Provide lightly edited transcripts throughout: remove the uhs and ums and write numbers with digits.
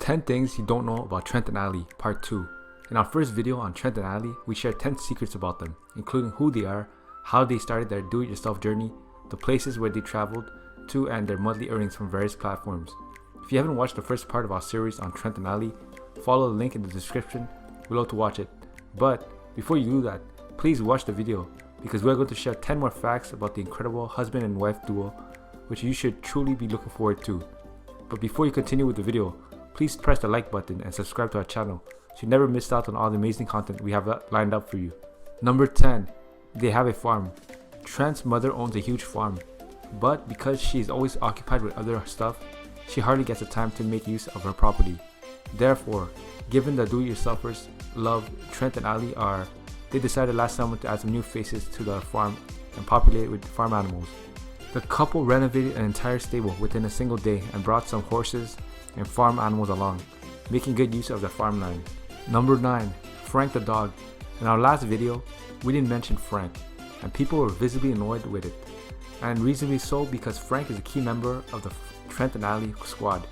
10 things you don't know about Trent and Allie, part 2. In our first video on Trent and Allie, we shared 10 secrets about them, including who they are, how they started their do-it-yourself journey, the places where they traveled to, and their monthly earnings from various platforms. If you haven't watched the first part of our series on Trent and Allie, follow the link in the description below to watch it. But before you do that, please watch the video, because we're going to share 10 more facts about the incredible husband and wife duo, which you should truly be looking forward to. But before you continue with the video, please press the like button and subscribe to our channel so you never miss out on all the amazing content we have lined up for you. Number 10. They have a farm. Trent's mother owns a huge farm, but because she is always occupied with other stuff, she hardly gets the time to make use of her property. Therefore, given the do-it-yourselfers love Trent and Allie are, they decided last summer to add some new faces to the farm and populate it with farm animals. The couple renovated an entire stable within a single day and brought some horses and farm animals along, making good use of the farmland. Number 9. Frank the dog. In our last video, we didn't mention Frank, and people were visibly annoyed with it, and reasonably so, because Frank is a key member of the Trent and Allie squad.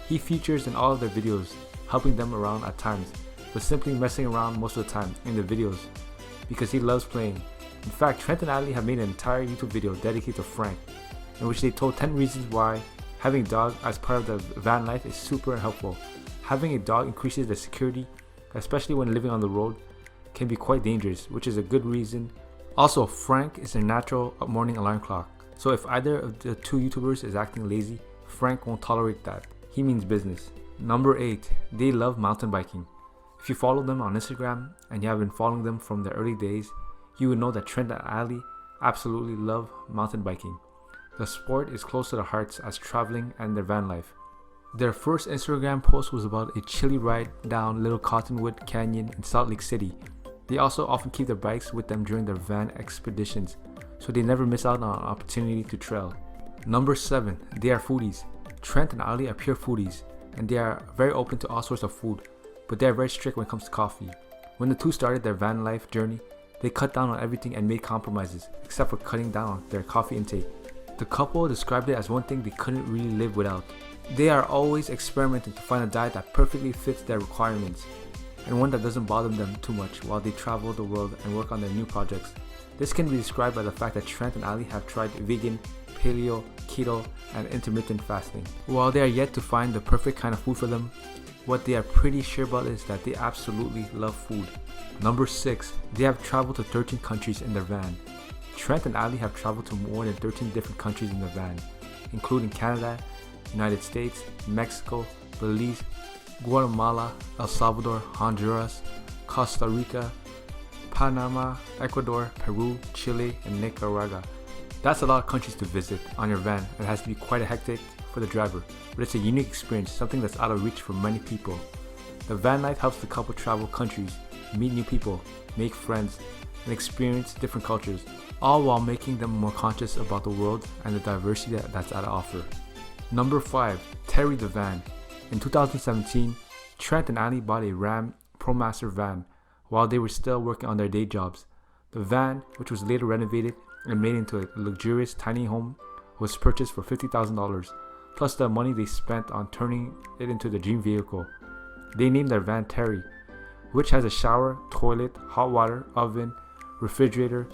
He features in all of their videos, helping them around at times, but simply messing around most of the time in the videos, because he loves playing. In fact, Trent and Allie have made an entire YouTube video dedicated to Frank, in which they told 10 reasons why having a dog as part of the van life is super helpful. Having a dog increases the security, especially when living on the road, can be quite dangerous, which is a good reason. Also, Frank is a natural morning alarm clock, so if either of the two YouTubers is acting lazy, Frank won't tolerate that. He means business. Number 8. They love mountain biking. If you follow them on Instagram and you have been following them from the early days, you would know that Trent and Allie absolutely love mountain biking. The sport is close to their hearts as traveling and their van life. Their first Instagram post was about a chilly ride down Little Cottonwood Canyon in Salt Lake City. They also often keep their bikes with them during their van expeditions, so they never miss out on an opportunity to trail. Number 7. They are foodies. Trent and Allie are pure foodies, and they are very open to all sorts of food, but they are very strict when it comes to coffee. When the two started their van life journey, they cut down on everything and made compromises, except for cutting down on their coffee intake. The couple described it as one thing they couldn't really live without. They are always experimenting to find a diet that perfectly fits their requirements, and one that doesn't bother them too much while they travel the world and work on their new projects. This can be described by the fact that Trent and Allie have tried vegan, paleo, keto, and intermittent fasting. While they are yet to find the perfect kind of food for them, what they are pretty sure about is that they absolutely love food. Number 6. They have traveled to 13 countries in their van. Trent and Allie have traveled to more than 13 different countries in their van, including Canada, United States, Mexico, Belize, Guatemala, El Salvador, Honduras, Costa Rica, Panama, Ecuador, Peru, Chile, and Nicaragua. That's a lot of countries to visit on your van. It has to be quite hectic for the driver, but it's a unique experience, something that's out of reach for many people. The van life helps the couple travel countries, meet new people, make friends, and experience different cultures, all while making them more conscious about the world and the diversity that's at offer. Number 5. Terry the van. In 2017, Trent and Allie bought a Ram ProMaster van while they were still working on their day jobs. The van, which was later renovated and made into a luxurious tiny home, was purchased for $50,000, plus the money they spent on turning it into the dream vehicle. They named their van Terry, which has a shower, toilet, hot water, oven, refrigerator,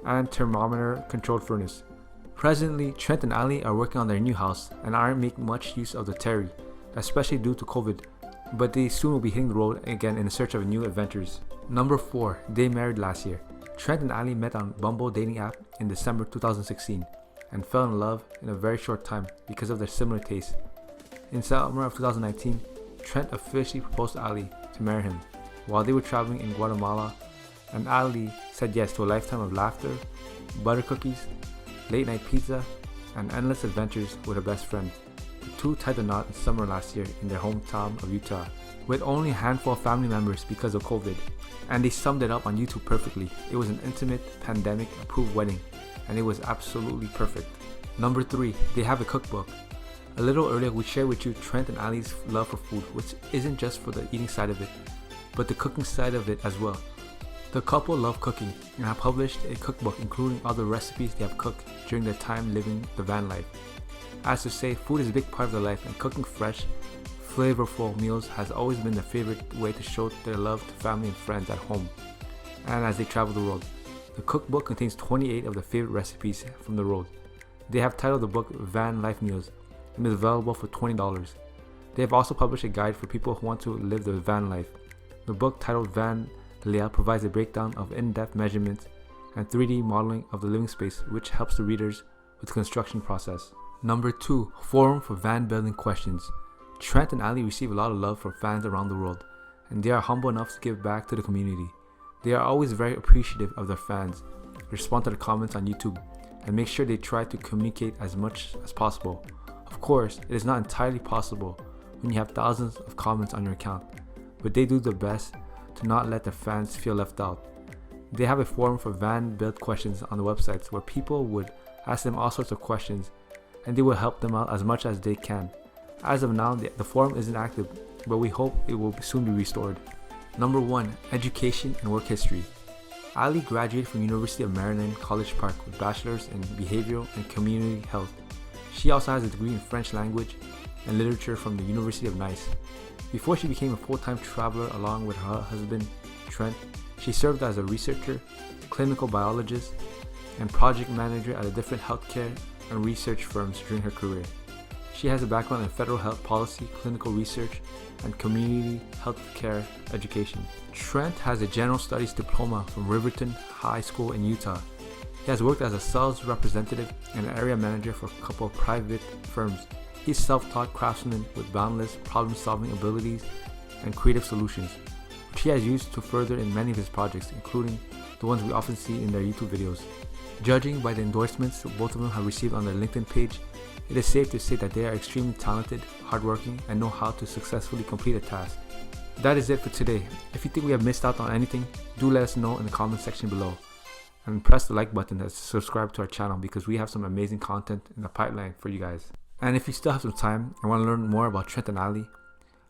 and thermometer controlled furnace. Presently, Trent and Allie are working on their new house and aren't making much use of the Terry, especially due to COVID, but they soon will be hitting the road again in search of new adventures. Number 4. They married last year. Trent and Allie met on Bumble dating app in December 2016 and fell in love in a very short time because of their similar tastes. In summer of 2019, Trent officially proposed to Allie to marry him while they were traveling in Guatemala, and Allie said yes to a lifetime of laughter, butter cookies, late night pizza, and endless adventures with her best friend. The two tied the knot in summer last year in their hometown of Utah, with only a handful of family members because of COVID, and they summed it up on YouTube perfectly. It was an intimate, pandemic-approved wedding, and it was absolutely perfect. Number 3. They have a cookbook. A little earlier, we shared with you Trent and Allie's love for food, which isn't just for the eating side of it, but the cooking side of it as well. The couple love cooking and have published a cookbook including all the recipes they have cooked during their time living the van life. As to say, food is a big part of their life, and cooking fresh, flavorful meals has always been their favorite way to show their love to family and friends at home and as they travel the world. The cookbook contains 28 of their favorite recipes from the road. They have titled the book Van Life Meals and is available for $20. They have also published a guide for people who want to live the van life. The book titled Van Life provides a breakdown of in-depth measurements and 3D modeling of the living space, which helps the readers with the construction process. Number 2, Forum for Van Building Questions. Trent and Allie receive a lot of love from fans around the world, and they are humble enough to give back to the community. They are always very appreciative of their fans, respond to the comments on YouTube, and make sure they try to communicate as much as possible. Of course, it is not entirely possible when you have thousands of comments on your account, but they do their best to not let their fans feel left out. They have a forum for van build questions on the websites where people would ask them all sorts of questions, and they will help them out as much as they can. As of now, the forum isn't active, but we hope it will soon be restored. Number 1, Education and Work History. Allie graduated from University of Maryland College Park with bachelor's in behavioral and community health. She also has a degree in French language and literature from the University of Nice. Before she became a full-time traveler along with her husband, Trent, she served as a researcher, clinical biologist, and project manager at different healthcare and research firms during her career. She has a background in federal health policy, clinical research, and community healthcare education. Trent has a general studies diploma from Riverton High School in Utah. He has worked as a sales representative and an area manager for a couple of private firms. He's self-taught craftsman with boundless problem-solving abilities and creative solutions, which he has used to further in many of his projects, including the ones we often see in their YouTube videos. Judging by the endorsements both of them have received on their LinkedIn page, it is safe to say that they are extremely talented, hardworking, and know how to successfully complete a task. That is it for today. If you think we have missed out on anything, do let us know in the comment section below. And press the like button and subscribe to our channel because we have some amazing content in the pipeline for you guys. And if you still have some time and want to learn more about Trent and Allie,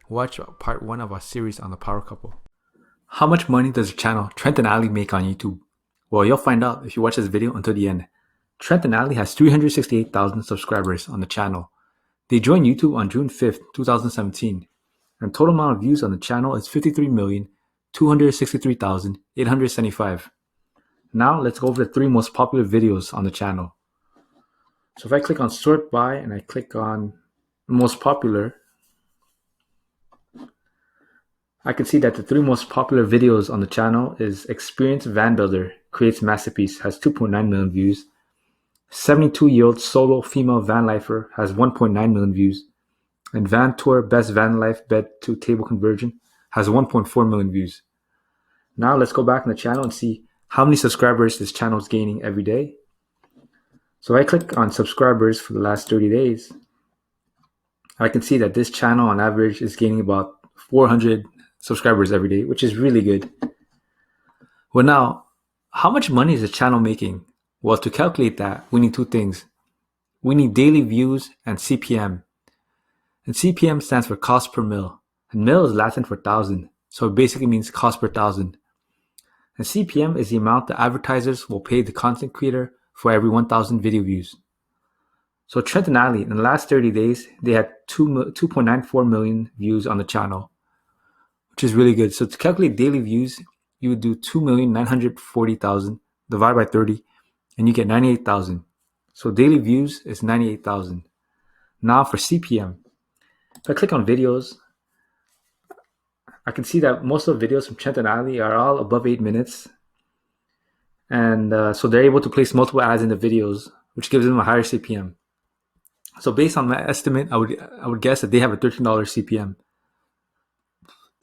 watch part 1 of our series on the power couple. How much money does the channel Trent and Allie make on YouTube? Well, you'll find out if you watch this video until the end. Trent and Allie has 368,000 subscribers on the channel. They joined YouTube on June 5th, 2017, and total amount of views on the channel is 53,263,875. Now let's go over the 3 most popular videos on the channel. So if I click on sort by and I click on most popular, I can see that the 3 most popular videos on the channel is Experienced Van Builder Creates Masterpiece has 2.9 million views. 72-year-old solo female van lifer has 1.9 million views. And Van Tour Best Van Life Bed to Table Conversion has 1.4 million views. Now let's go back on the channel and see how many subscribers this channel is gaining every day. So if I click on subscribers for the last 30 days, I can see that this channel on average is gaining about 400 subscribers every day, which is really good. Well, now, how much money is the channel making? Well, to calculate that, we need 2 things. We need daily views and CPM. And CPM stands for cost per mil. And mil is Latin for 1,000. So it basically means cost per 1,000. And CPM is the amount the advertisers will pay the content creator for every 1,000 video views. So Trent and Allie, in the last 30 days, they had 2.94 million views on the channel, which is really good. So to calculate daily views, you would do 2,940,000 divided by 30, and you get 98,000. So daily views is 98,000. Now for CPM, if I click on videos, I can see that most of the videos from Trent and Allie are all above 8 minutes. And so they're able to place multiple ads in the videos, which gives them a higher CPM. So based on my estimate, I would guess that they have a $13 CPM.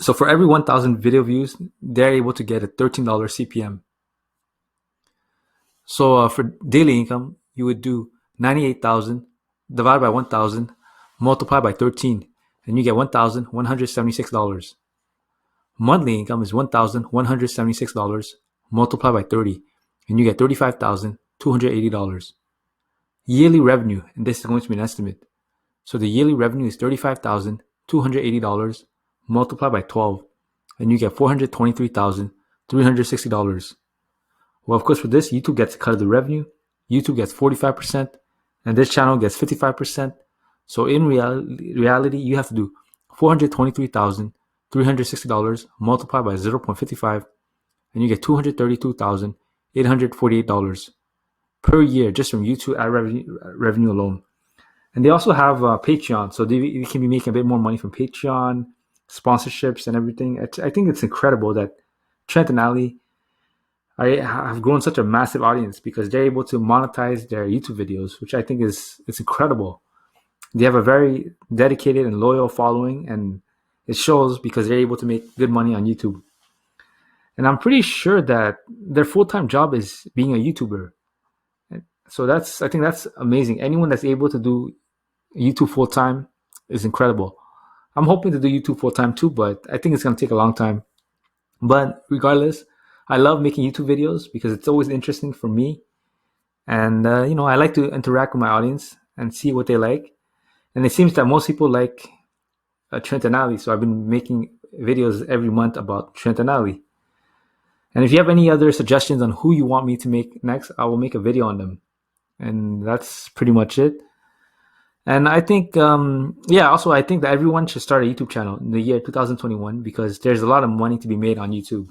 So for every 1,000 video views, they're able to get a $13 CPM. So for daily income, you would do 98,000 divided by 1,000 multiplied by 13, and you get $1,176. Monthly income is $1,176 multiplied by 30, and you get $35,280. Yearly revenue, and this is going to be an estimate. So the yearly revenue is $35,280 multiplied by 12, and you get $423,360. Well, of course, for this, YouTube gets a cut of the revenue. YouTube gets 45%, and this channel gets 55%. So in reality, you have to do $423,360 multiplied by 0.55, and you get $232,848 per year just from YouTube ad revenue alone. And they also have Patreon, so they can be making a bit more money from Patreon, sponsorships, and everything. I think it's incredible that Trent and Allie have grown such a massive audience because they're able to monetize their YouTube videos, which I think it's incredible. They have a very dedicated and loyal following, and it shows because they're able to make good money on YouTube. And I'm pretty sure that their full-time job is being a YouTuber. So I think that's amazing. Anyone that's able to do YouTube full-time is incredible. I'm hoping to do YouTube full-time too, but I think it's going to take a long time. But regardless, I love making YouTube videos because it's always interesting for me. And, I like to interact with my audience and see what they like. And it seems that most people like Trent and Allie. So I've been making videos every month about Trent and Allie. And if you have any other suggestions on who you want me to make next, I will make a video on them. And that's pretty much it. And I think, I think that everyone should start a YouTube channel in the year 2021 because there's a lot of money to be made on YouTube.